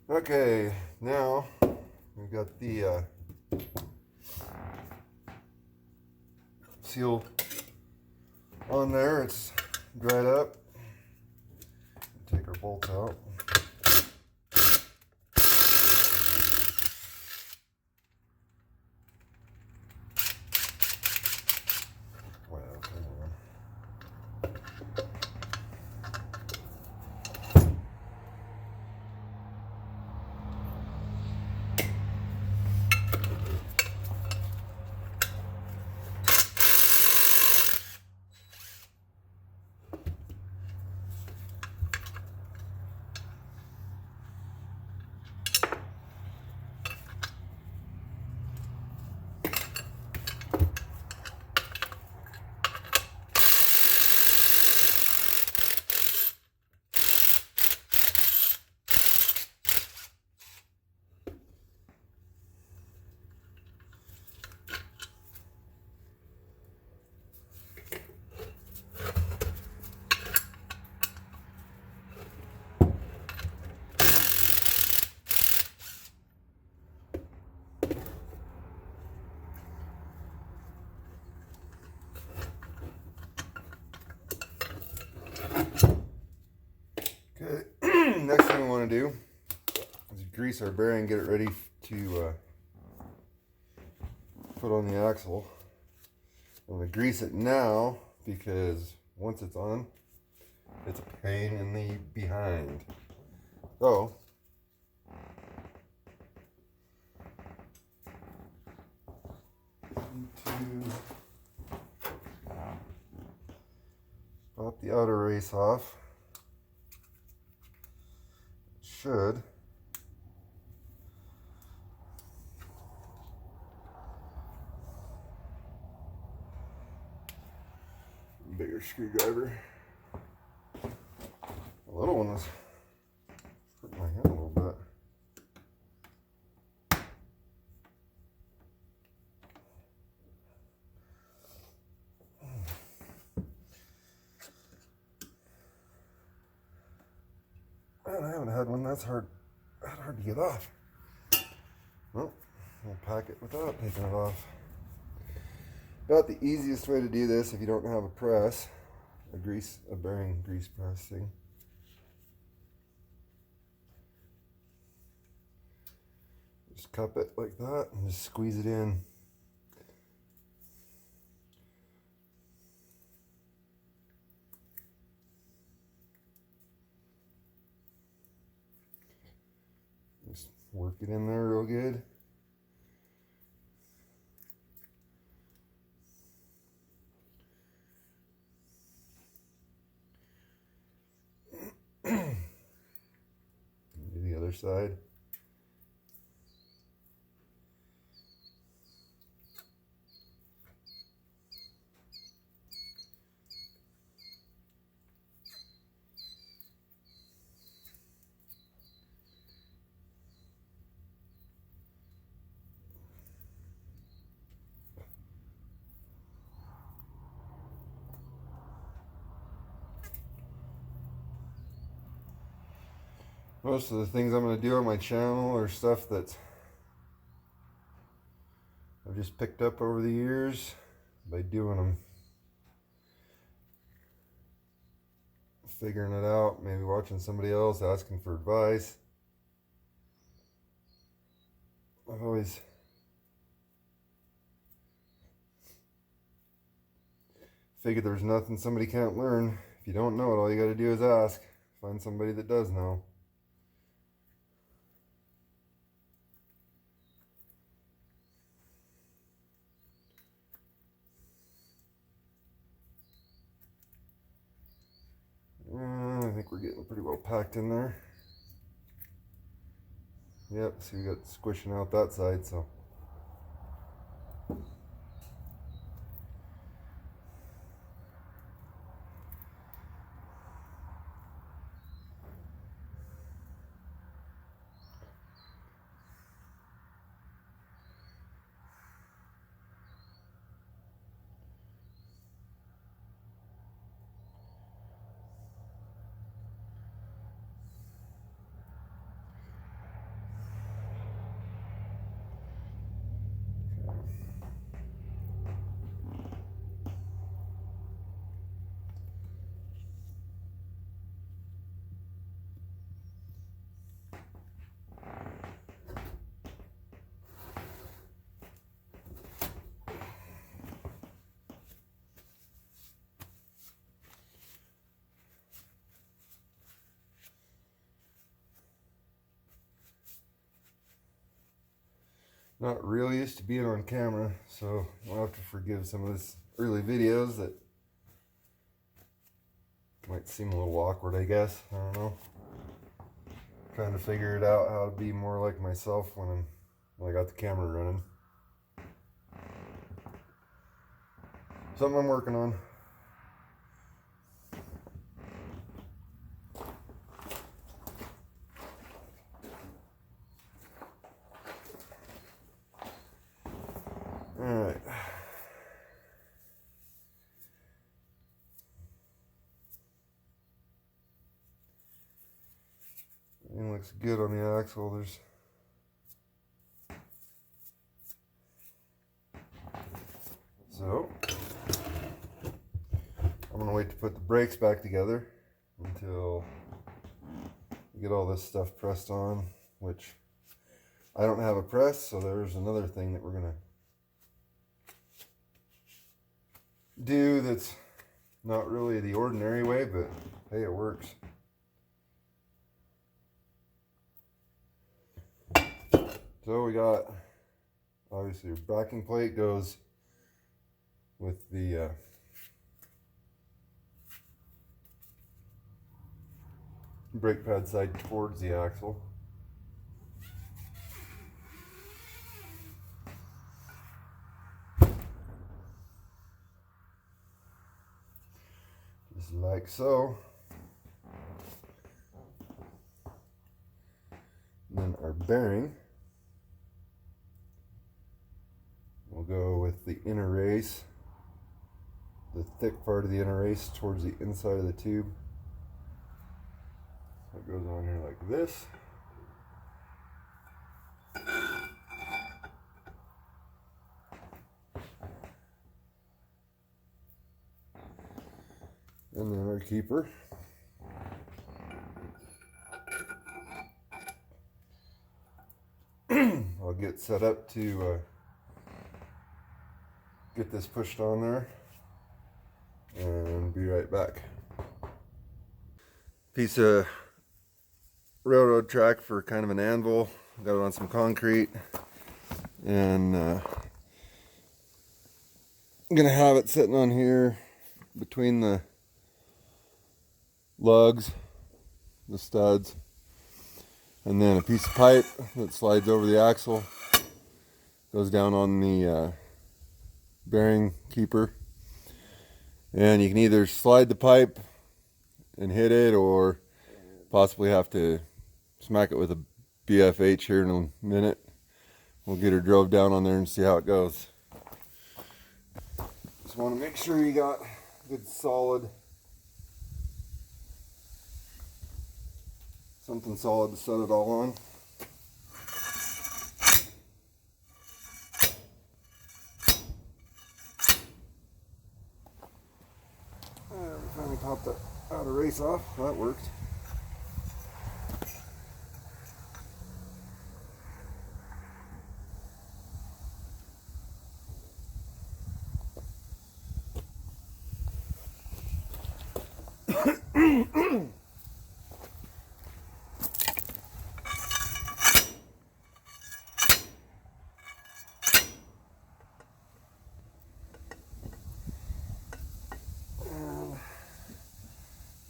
Okay, now we've got the seal on there. It's dried up. Take our bolts out. Wow, come on. Okay, next thing we want to do is grease our bearing, get it ready to put on the axle. I'm going to grease it now because once it's on, it's a pain in the behind. So, pop the outer race off. Should. Bigger screwdriver. The little one was hurting my hand a little bit. Man, I haven't had one that's hard to get off. Well, we'll pack it without taking it off. About the easiest way to do this if you don't have a press, a bearing grease press thing. Just cup it like that and just squeeze it in. Just work it in there real good. Do the other side. Most of the things I'm going to do on my channel are stuff that I've just picked up over the years by doing them. Figuring it out, maybe watching somebody else, asking for advice. I've always figured there's nothing somebody can't learn. If you don't know it, all you got to do is ask. Find somebody that does know. I think we're getting pretty well packed in there. Yep, see we got squishing out that side, so. Not really used to being on camera, so I'll have to forgive some of this early videos that might seem a little awkward, I guess. I don't know. Trying to figure it out how to be more like myself when I got the camera running. Something I'm working on. Alright. Everything looks good on the axle. So I'm gonna wait to put the brakes back together until we get all this stuff pressed on, which I don't have a press, so there's another thing that we're gonna do that's not really the ordinary way, but hey, it works. So we got, obviously, your backing plate goes with the brake pad side towards the axle. Just like so. And then our bearing will go with the inner race, the thick part of the inner race towards the inside of the tube. So it goes on here like this. And then our keeper. I'll get set up to get this pushed on there and be right back. Piece of railroad track for kind of an anvil. Got it on some concrete, and I'm gonna have it sitting on here between the lugs, the studs, and then a piece of pipe that slides over the axle, goes down on the bearing keeper, and you can either slide the pipe and hit it, or possibly have to smack it with a BFH here in a minute. We'll get her drove down on there and see how it goes. Just want to make sure you got good solid, something solid to set it all on. We finally popped that outer race off. That worked.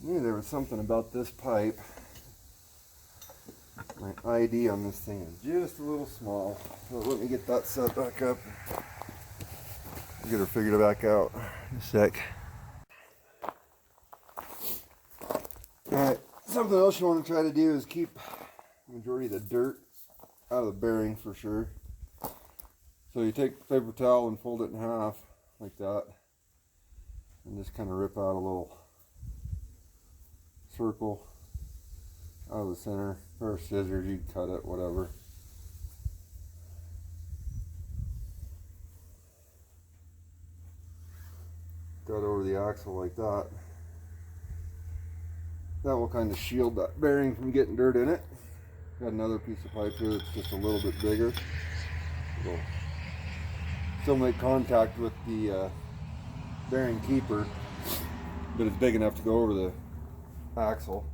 Knew there was something about this pipe. My ID on this thing is just a little small. So let me get that set back up. Get her figured back out in a sec. Alright, something else you want to try to do is keep the majority of the dirt out of the bearing for sure. So you take the paper towel and fold it in half like that, and just kind of rip out a little circle out of the center, or scissors, you can cut it, whatever. Cut over the axle like that. That will kind of shield that bearing from getting dirt in it. Got another piece of pipe here that's just a little bit bigger. It'll still make contact with the bearing keeper, but it's big enough to go over the axle.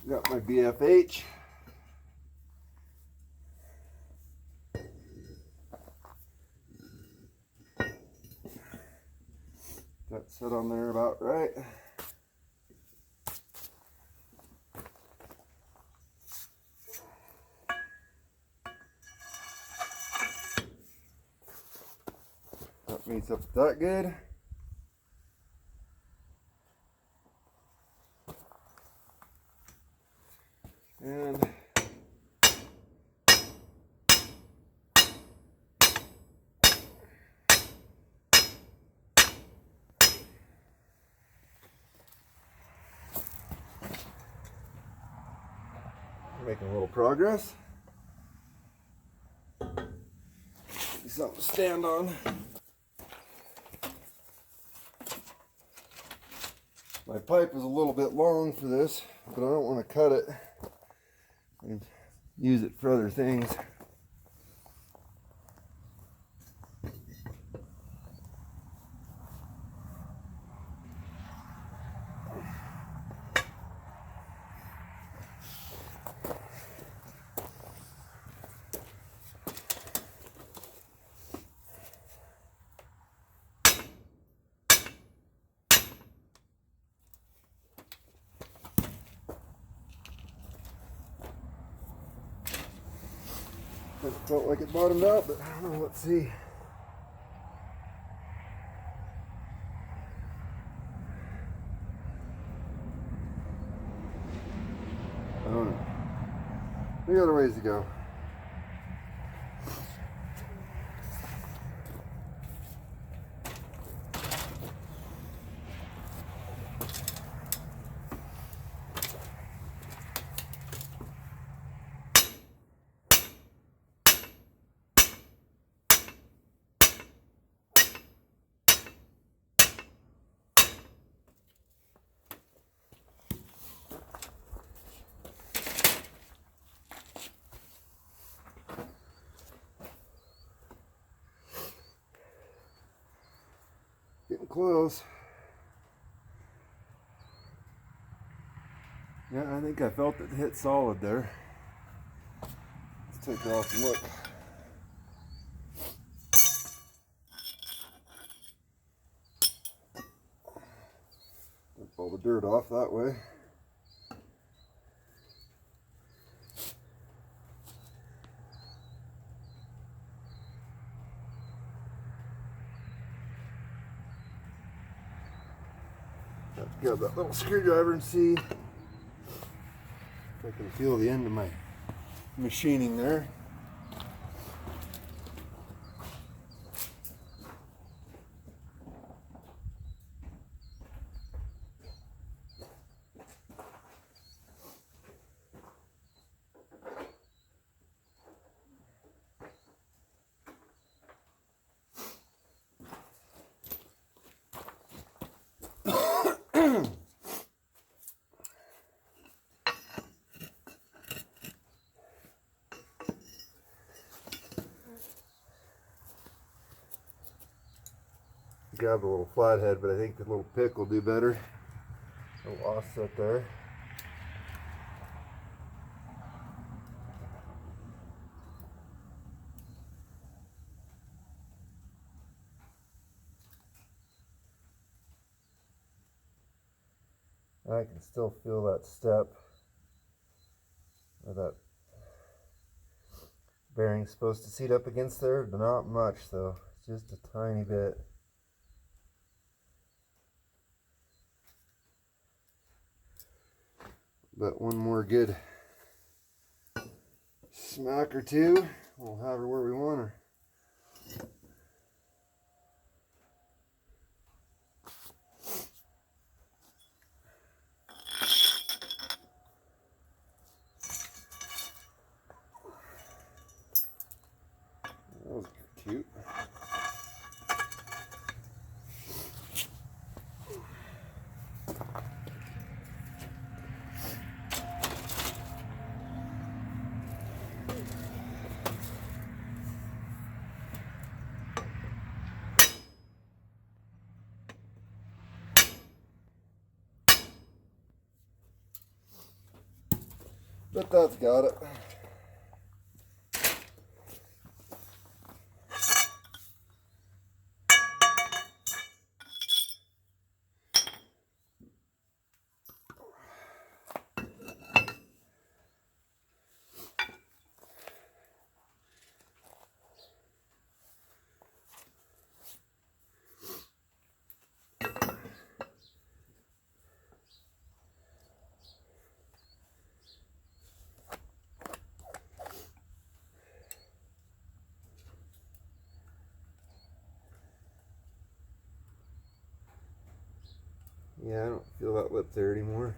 Got my BFH. That set on there about right. That meets up that good. And making a little progress. Something to stand on. My pipe is a little bit long for this, but I don't want to cut it and use it for other things. It felt like it bottomed out, but I don't know. Let's see. I don't know. We got a ways to go. Getting close. Yeah, I think I felt it hit solid there. Let's take it off and look. Dump all the dirt off that way. Have to grab that little screwdriver and see if I can feel the end of my machining there. Grab a little flathead, but I think the little pick will do better. A little offset there. I can still feel that step, or that bearing's supposed to seat up against there, but not much though, just a tiny bit. But one more good smack or two, we'll have her where we want her. That was cute. But that's got it. Yeah, I don't feel that lip there anymore.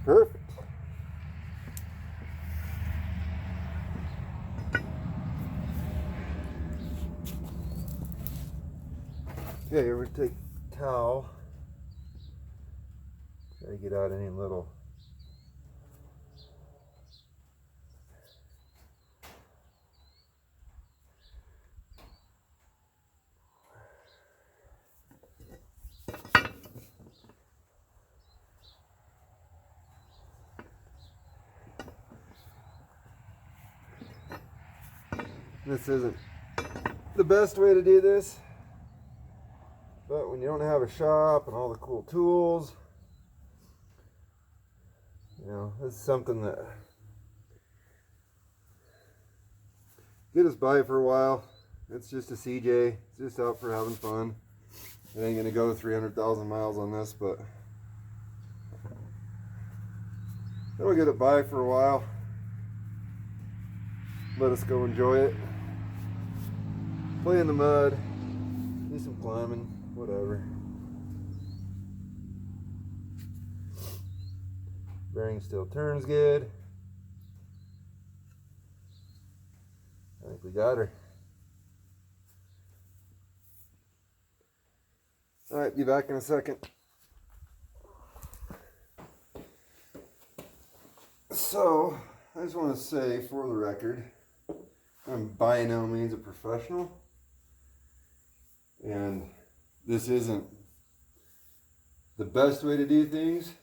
Perfect. Okay, we're gonna take a towel. Try to get out any little This isn't the best way to do this, but when you don't have a shop and all the cool tools, you know, this is something that get us by for a while. It's just a CJ. It's just out for having fun. It ain't gonna go 300,000 miles on this, but it'll get it by for a while. Let us go enjoy it. Play in the mud, do some climbing, whatever. Bearing still turns good. I think we got her. All right, be back in a second. So, I just want to say for the record, I'm by no means a professional. And this isn't the best way to do things.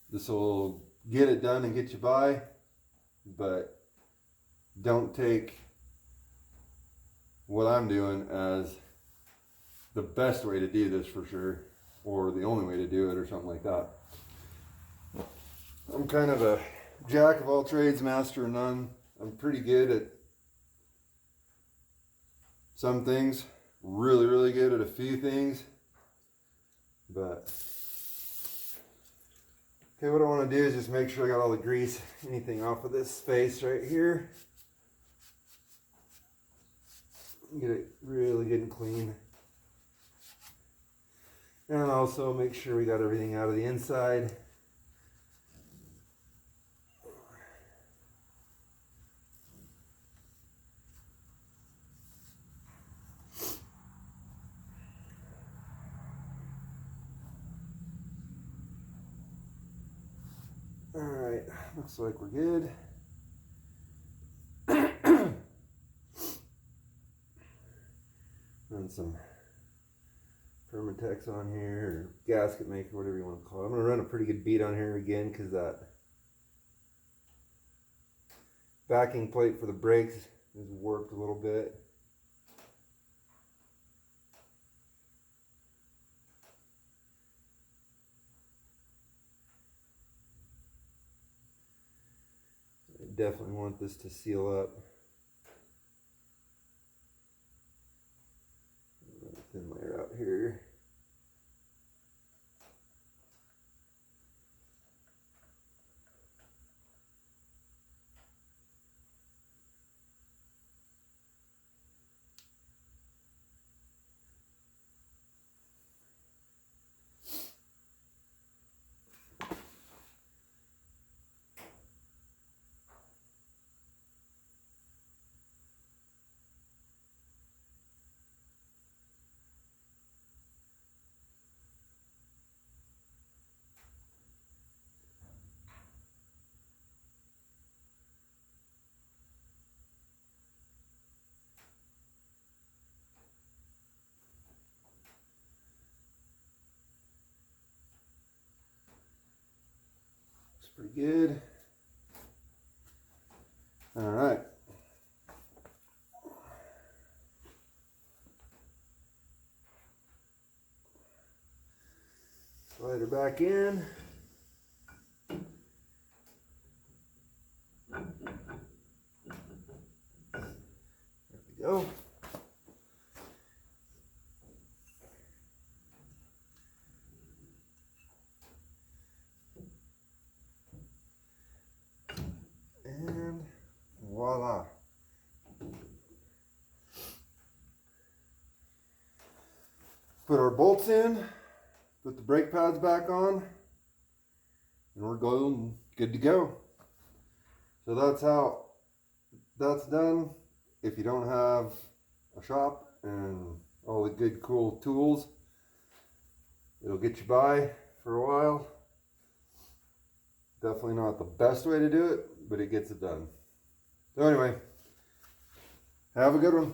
This will get it done and get you by, but don't take what I'm doing as the best way to do this for sure, or the only way to do it, or something like that. I'm kind of a jack of all trades, master of none. I'm pretty good at some things, really, really good at a few things, but okay, what I want to do is just make sure I got all the grease, anything off of this space right here. Get it really good and clean. And also make sure we got everything out of the inside. All right, looks like we're good. Run some Permatex on here, or gasket maker, whatever you want to call it. I'm going to run a pretty good bead on here again because that backing plate for the brakes is warped a little bit. I definitely want this to seal up. Thin layer out here. pretty good. All right. Slide her back in. There we go. And voila. Put our bolts in, put the brake pads back on, and we're going good to go. So that's how that's done. If you don't have a shop and all the good cool tools, it'll get you by for a while. Definitely not the best way to do it, but it gets it done. So anyway, have a good one.